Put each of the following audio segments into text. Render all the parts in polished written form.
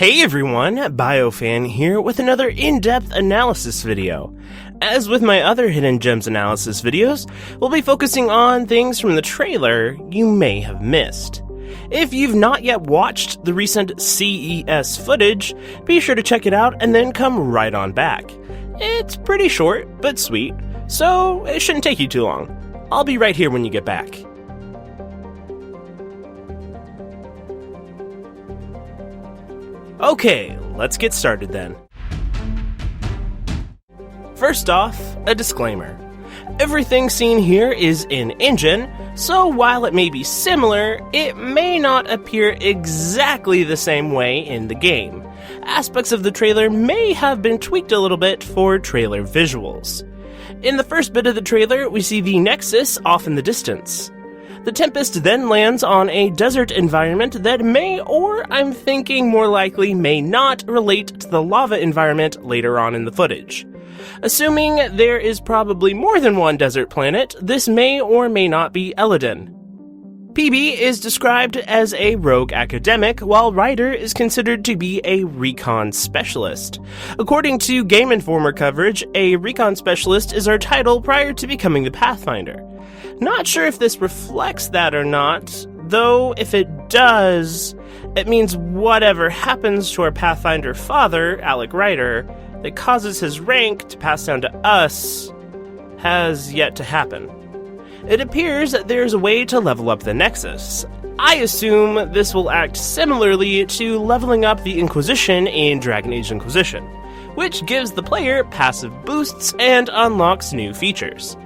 Hey everyone, BioFan here with another in-depth analysis video. As with my other Hidden Gems analysis videos, we'll be focusing on things from the trailer you may have missed. If you've not yet watched the recent CES footage, be sure to check it out and then come right on back. It's pretty short, but sweet, so it shouldn't take you too long. I'll be right here when you get back. Okay, let's get started then. First off, a disclaimer. Everything seen here is in-engine, so while it may be similar, it may not appear exactly the same way in the game. Aspects of the trailer may have been tweaked a little bit for trailer visuals. In the first bit of the trailer, we see the Nexus off in the distance. The Tempest then lands on a desert environment that may, or I'm thinking more likely may not, relate to the lava environment later on in the footage. Assuming there is probably more than one desert planet, this may or may not be Eladin. PB is described as a rogue academic, while Ryder is considered to be a recon specialist. According to Game Informer coverage, a recon specialist is our title prior to becoming the Pathfinder. Not sure if this reflects that or not, though if it does, it means whatever happens to our Pathfinder father, Alec Ryder, that causes his rank to pass down to us, has yet to happen. It appears that there's a way to level up the Nexus. I assume this will act similarly to leveling up the Inquisition in Dragon Age Inquisition, which gives the player passive boosts and unlocks new features.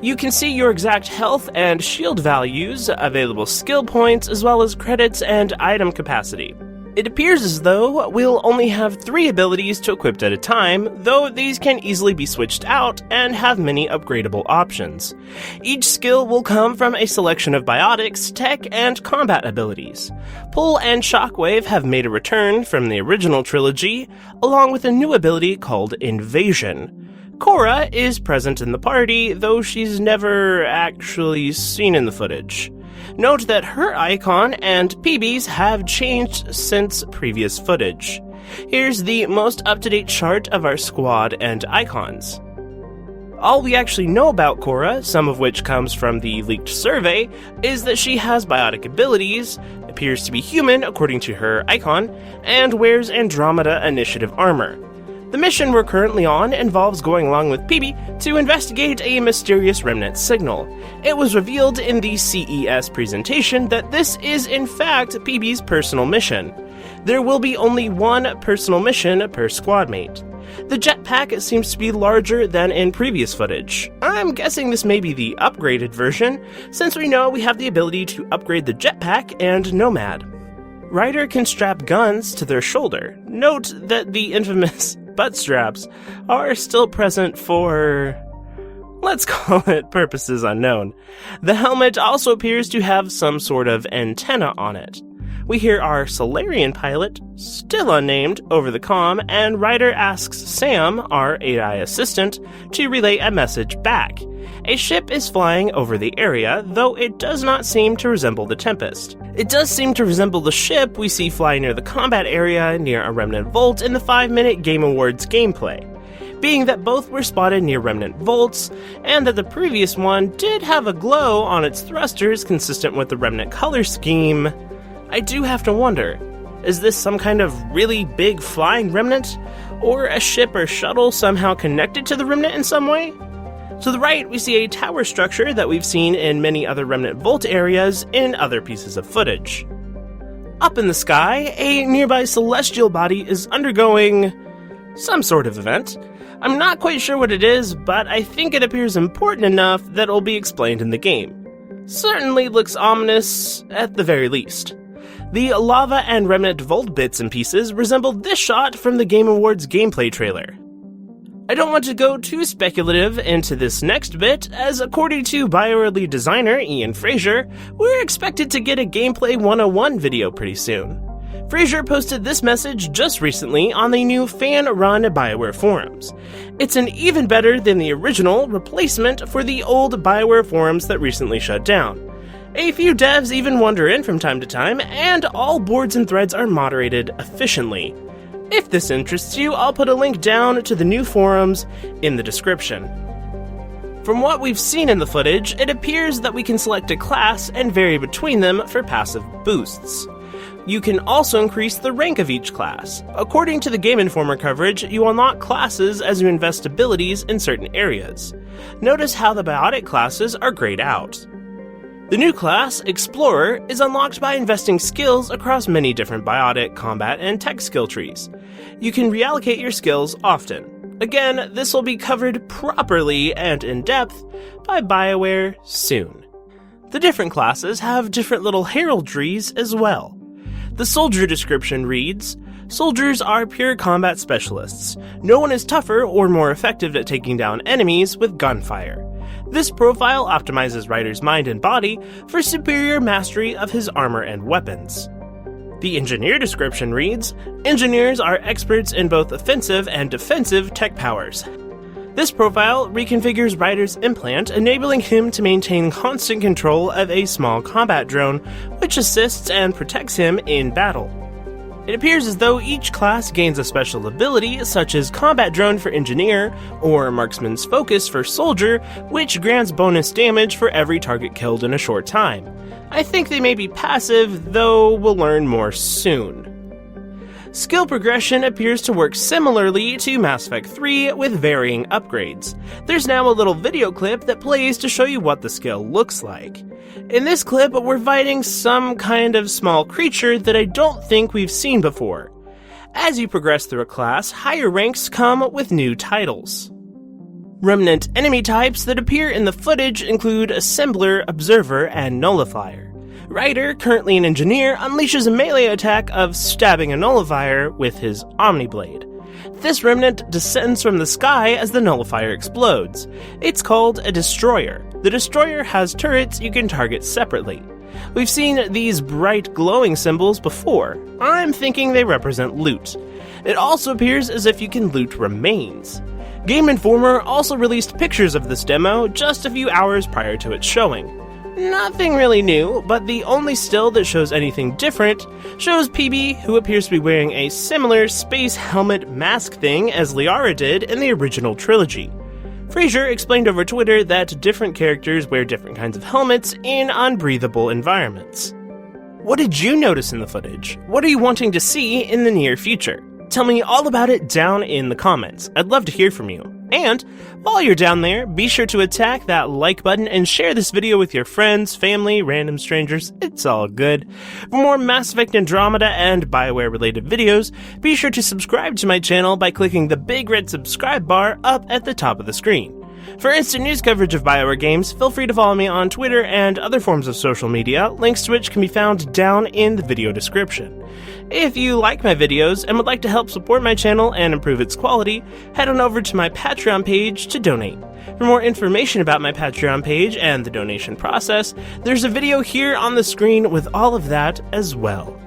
You can see your exact health and shield values, available skill points, as well as credits and item capacity. It appears as though we'll only have 3 abilities to equip at a time, though these can easily be switched out and have many upgradable options. Each skill will come from a selection of biotics, tech, and combat abilities. Pull and Shockwave have made a return from the original trilogy, along with a new ability called Invasion. Korra is present in the party, though she's never actually seen in the footage. Note that her icon and PB's have changed since previous footage. Here's the most up-to-date chart of our squad and icons. All we actually know about Korra, some of which comes from the leaked survey, is that she has biotic abilities, appears to be human according to her icon, and wears Andromeda initiative armor. The mission we're currently on involves going along with PB to investigate a mysterious Remnant signal. It was revealed in the CES presentation that this is in fact PB's personal mission. There will be only one personal mission per squadmate. The jetpack seems to be larger than in previous footage. I'm guessing this may be the upgraded version, since we know we have the ability to upgrade the jetpack and Nomad. Ryder can strap guns to their shoulder. Note that the infamous butt straps are still present for, let's call it, purposes unknown. The helmet also appears to have some sort of antenna on it. We hear our Solarian pilot, still unnamed, over the comm, and Ryder asks Sam, our AI assistant, to relay a message back. A ship is flying over the area, though it does not seem to resemble the Tempest. It does seem to resemble the ship we see fly near the combat area near a Remnant Vault in the 5-minute Game Awards gameplay. Being that both were spotted near Remnant Vaults, and that the previous one did have a glow on its thrusters consistent with the Remnant color scheme, I do have to wonder, is this some kind of really big flying Remnant? Or a ship or shuttle somehow connected to the Remnant in some way? To the right, we see a tower structure that we've seen in many other Remnant Vault areas in other pieces of footage. Up in the sky, a nearby celestial body is undergoing some sort of event. I'm not quite sure what it is, but I think it appears important enough that it'll be explained in the game. Certainly looks ominous, at the very least. The lava and Remnant Vault bits and pieces resemble this shot from the Game Awards gameplay trailer. I don't want to go too speculative into this next bit, as according to BioWare lead designer Ian Fraser, we're expected to get a Gameplay 101 video pretty soon. Fraser posted this message just recently on the new fan-run BioWare forums. It's an even better than the original replacement for the old BioWare forums that recently shut down. A few devs even wander in from time to time, and all boards and threads are moderated efficiently. If this interests you, I'll put a link down to the new forums in the description. From what we've seen in the footage, it appears that we can select a class and vary between them for passive boosts. You can also increase the rank of each class. According to the Game Informer coverage, you unlock classes as you invest abilities in certain areas. Notice how the biotic classes are grayed out. The new class, Explorer, is unlocked by investing skills across many different biotic, combat, and tech skill trees. You can reallocate your skills often. Again, this will be covered properly and in depth by BioWare soon. The different classes have different little heraldries as well. The soldier description reads, "Soldiers are pure combat specialists. No one is tougher or more effective at taking down enemies with gunfire. This profile optimizes Ryder's mind and body for superior mastery of his armor and weapons." The engineer description reads, "Engineers are experts in both offensive and defensive tech powers. This profile reconfigures Ryder's implant, enabling him to maintain constant control of a small combat drone, which assists and protects him in battle." It appears as though each class gains a special ability, such as Combat Drone for Engineer, or Marksman's Focus for Soldier, which grants bonus damage for every target killed in a short time. I think they may be passive, though we'll learn more soon. Skill progression appears to work similarly to Mass Effect 3 with varying upgrades. There's now a little video clip that plays to show you what the skill looks like. In this clip, we're fighting some kind of small creature that I don't think we've seen before. As you progress through a class, higher ranks come with new titles. Remnant enemy types that appear in the footage include Assembler, Observer, and Nullifier. Ryder, currently an engineer, unleashes a melee attack of stabbing a nullifier with his Omniblade. This remnant descends from the sky as the nullifier explodes. It's called a destroyer. The destroyer has turrets you can target separately. We've seen these bright glowing symbols before. I'm thinking they represent loot. It also appears as if you can loot remains. Game Informer also released pictures of this demo just a few hours prior to its showing. Nothing really new, but the only still that shows anything different shows PB, who appears to be wearing a similar space helmet mask thing as Liara did in the original trilogy. Fraser explained over Twitter that different characters wear different kinds of helmets in unbreathable environments. What did you notice in the footage? What are you wanting to see in the near future? Tell me all about it down in the comments. I'd love to hear from you. And while you're down there, be sure to attack that like button and share this video with your friends, family, random strangers. It's all good. For more Mass Effect Andromeda and BioWare related videos, be sure to subscribe to my channel by clicking the big red subscribe bar up at the top of the screen. For instant news coverage of BioWare games, feel free to follow me on Twitter and other forms of social media, links to which can be found down in the video description. If you like my videos and would like to help support my channel and improve its quality, head on over to my Patreon page to donate. For more information about my Patreon page and the donation process, there's a video here on the screen with all of that as well.